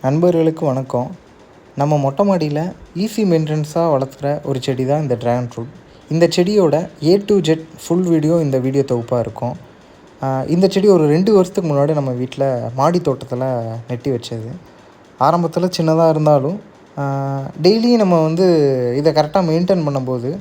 நண்பர்களுக்கு வணக்கம். நம்ம மொட்டை மாடியில் ஈஸி மெயின்டெனன்ஸாக வளர்த்துற ஒரு செடி தான் இந்த ட்ராகன் ஃப்ரூட். இந்த செடியோட A to Z full video இந்த வீடியோ தொகுப்பாக இருக்கும். இந்த செடி ஒரு 2 வருஷத்துக்கு முன்னாடி நம்ம வீட்டில் மாடி தோட்டத்தில் நெட்டி வச்சது. ஆரம்பத்தில் சின்னதாக இருந்தாலும் டெய்லியும் நம்ம இதை கரெக்டாக மெயின்டைன் பண்ணும்போது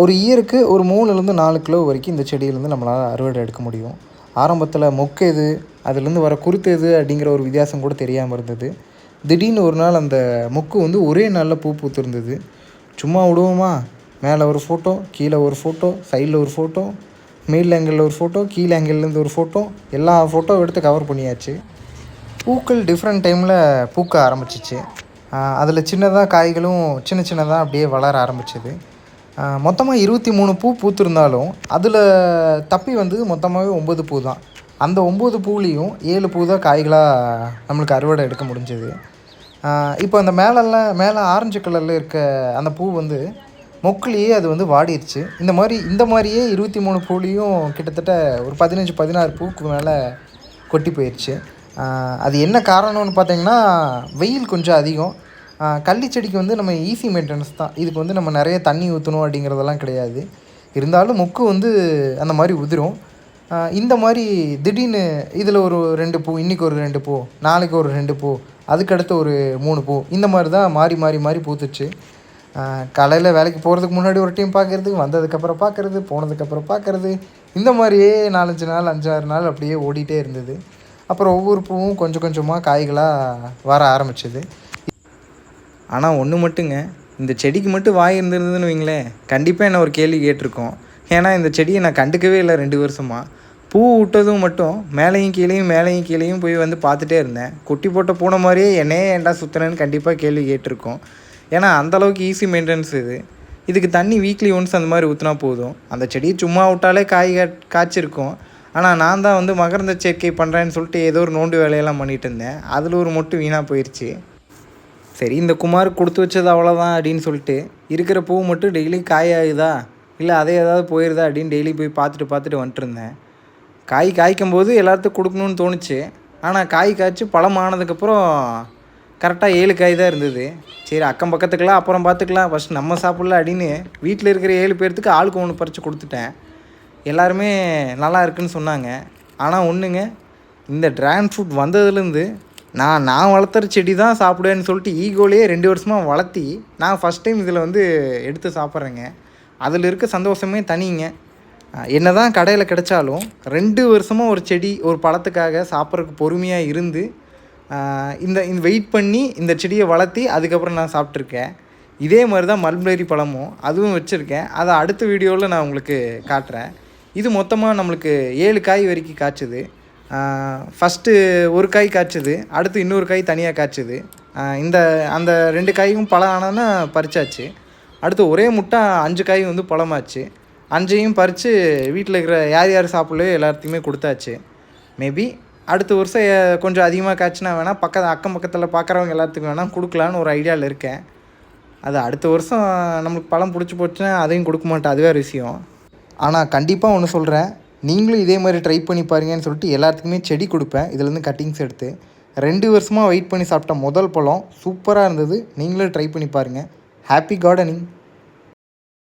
ஒரு இயருக்கு ஒரு 3லேருந்து 4 கிலோ வரைக்கும் இந்த செடியிலேருந்து நம்மளால் அறுவடை எடுக்க முடியும். ஆரம்பத்தில் மொக்கு எது, அதுலேருந்து வர குருத்து எது அப்படிங்கிற ஒரு வித்தியாசம் கூட தெரியாமல் இருந்தது. திடீர்னு ஒரு நாள் அந்த மொக்கு ஒரே நாளில் பூ பூத்திருந்தது. சும்மா விடுவோமா, மேலே ஒரு ஃபோட்டோ, கீழே ஒரு ஃபோட்டோ, சைடில் ஒரு ஃபோட்டோ, மேல் ஆங்கிளில் ஒரு ஃபோட்டோ, கீழ் ஆங்கிள்லேருந்து ஒரு ஃபோட்டோ, எல்லா ஃபோட்டோ எடுத்து கவர் பண்ணியாச்சு. பூக்கள் டிஃப்ரெண்ட் டைமில் பூக்க ஆரம்பிச்சிச்சு. அதில் சின்னதாக காய்களும் சின்ன சின்னதாக அப்படியே வளர ஆரம்பிச்சிது. மொத்தமாக 23 பூ பூத்திருந்தாலும் அதில் தப்பி மொத்தமாகவே 9 பூ தான். அந்த 9 பூலேயும் 7 பூ தான் காய்களாக நம்மளுக்கு அறுவடை எடுக்க முடிஞ்சது. இப்போ அந்த மேலே ஆரஞ்சு கலரில் இருக்க அந்த பூ மொக்குலேயே அது வாடிடுச்சு. இந்த மாதிரியே 23 பூலேயும் கிட்டத்தட்ட ஒரு 15-16 பூக்கு மேலே கொட்டி போயிடுச்சு. அது என்ன காரணம்னு பார்த்திங்கன்னா, வெயில் கொஞ்சம் அதிகம். கள்ளி செடிக்கு நம்ம ஈஸி மெயின்டெனன்ஸ் தான். இதுக்கு நம்ம நிறைய தண்ணி ஊற்றணும் அப்படிங்கிறதெல்லாம் கிடையாது. இருந்தாலும் மொக்கு அந்த மாதிரி உதிரும். இந்த மாதிரி திடீர்னு இதில் ஒரு 2 பூ, இன்றைக்கி ஒரு 2 பூ, நாளைக்கு ஒரு 2 பூ, அதுக்கடுத்து ஒரு 3 பூ, இந்த மாதிரி தான் மாறி மாறி மாறி பூத்துச்சு. காலையில் வேலைக்கு போகிறதுக்கு முன்னாடி ஒரு டைம் பார்க்குறது, வந்ததுக்கப்புறம் பார்க்குறது, போனதுக்கப்புறம் பார்க்குறது, இந்த மாதிரியே 4-5 நாள் 5-6 நாள் அப்படியே ஓடிட்டே இருந்தது. அப்புறம் ஒவ்வொரு பூவும் கொஞ்சம் கொஞ்சமாக காய்களாக வர ஆரம்பிச்சிது. ஆனால் ஒன்று மட்டுங்க, இந்த செடிக்கு மட்டும் வாய் இருந்திருந்ததுன்னு வைங்களேன், கண்டிப்பாக என்ன ஒரு கேள்வி கேட்டிருக்கோம். ஏன்னா இந்த செடியை நான் கண்டுக்கவே இல்லை 2 வருஷமாக. பூ விட்டதும் மட்டும் மேலேயும் கீழேயும் போய் பார்த்துட்டே இருந்தேன். கொட்டி போட்ட பூனை மாதிரியே என்னையே ஏன்டா சுற்றுனேன்னு கண்டிப்பாக கேள்வி கேட்டிருக்கோம். ஏன்னா அந்தளவுக்கு ஈஸி மெயின்டெனன்ஸ் இதுக்கு தண்ணி வீக்லி ஒன்ஸ் அந்த மாதிரி ஊற்றினா போதும். அந்த செடியை சும்மா விட்டாலே காய்ச்சிருக்கும். ஆனால் நான் தான் மகரந்த சேர்க்கை பண்ணுறேன்னு சொல்லிட்டு ஏதோ ஒரு நோண்டு வேலையெல்லாம் பண்ணிகிட்டு இருந்தேன். அதில் ஒரு மொட்டு வீணாக போயிடுச்சு. சரி, இந்த குமார் கொடுத்து வச்சது அவ்வளோதான் அப்படின்னு சொல்லிட்டு இருக்கிற பூ மட்டும் டெய்லி காயாகுதா இல்லை அதே ஏதாவது போயிடுதா அப்படின்னு டெய்லி போய் பார்த்துட்டு வந்துட்டுருந்தேன். காய்க்கும் போது எல்லாத்துக்கும் கொடுக்கணுன்னு தோணுச்சு. ஆனால் காய் காய்ச்சி பழம் ஆனதுக்கப்புறம் கரெக்டாக 7 காய் தான் இருந்தது. சரி, அக்கம் பக்கத்துக்கெலாம் அப்புறம் பார்த்துக்கலாம், ஃபஸ்ட் நம்ம சாப்பிட்ல அப்படின்னு வீட்டில் இருக்கிற 7 பேர்த்துக்கு ஆளுக்கு 1 பறித்து கொடுத்துட்டேன். எல்லாருமே நல்லா இருக்குன்னு சொன்னாங்க. ஆனால் ஒன்றுங்க, இந்த ட்ராகன் ஃப்ரூட் வந்ததுலேருந்து நான் வளர்த்துற செடி தான் சாப்பிடுவேன்னு சொல்லிட்டு ஈகோலேயே 2 வருஷமாக வளர்த்தி நான் ஃபஸ்ட் டைம் இதில் எடுத்து சாப்பிட்றேங்க. அதில் இருக்க சந்தோஷமே தனிங்க. என்ன தான் கடையில் கிடைச்சாலும் 2 வருஷமாக ஒரு செடி ஒரு பழத்துக்காக சாப்பிட்றதுக்கு பொறுமையாக இருந்து இந்த வெயிட் பண்ணி இந்த செடியை வளர்த்தி அதுக்கப்புறம் நான் சாப்பிட்ருக்கேன். இதே மாதிரி தான் மல்பெரி பழமும் அதுவும் வச்சுருக்கேன். அதை அடுத்த வீடியோவில் நான் உங்களுக்கு காட்டுறேன். இது மொத்தமாக நம்மளுக்கு 7 காய் வரைக்கும் காய்ச்சுது. ஃபஸ்ட்டு ஒரு காய் காய்ச்சது, அடுத்து இன்னொரு காய் தனியாக காய்ச்சது. அந்த 2 காயும் பழம் ஆனோன்னா பறிச்சாச்சு. அடுத்து ஒரே முட்டை 5 காய் பழமாச்சு. 5ஐயும் பறித்து வீட்டில் இருக்கிற யார் சாப்பிட்லையோ எல்லாத்தையுமே கொடுத்தாச்சு. மேபி அடுத்த வருஷம் கொஞ்சம் அதிகமாக காய்ச்சினா வேணால் அக்கம் பக்கத்தில் பார்க்குறவங்க எல்லாத்துக்கும் வேணால் கொடுக்கலான்னு ஒரு ஐடியாவில் இருக்கேன். அது அடுத்த வருஷம் நம்மளுக்கு பழம் பிடிச்சி போச்சுன்னா அதையும் கொடுக்க மாட்டேன், அது வேறு விஷயம். ஆனால் கண்டிப்பாக ஒன்று சொல்கிறேன், நீங்களும் இதே மாதிரி ட்ரை பண்ணி பாருங்கன்னு சொல்லிட்டு எல்லாத்துக்குமே செடி கொடுப்பேன். இதுலேருந்து கட்டிங்ஸ் எடுத்து 2 வருஷமாக வெயிட் பண்ணி சாப்பிட்ட முதல் பழம் சூப்பராக இருந்தது. நீங்களும் ட்ரை பண்ணி பாருங்கள். Happy gardening.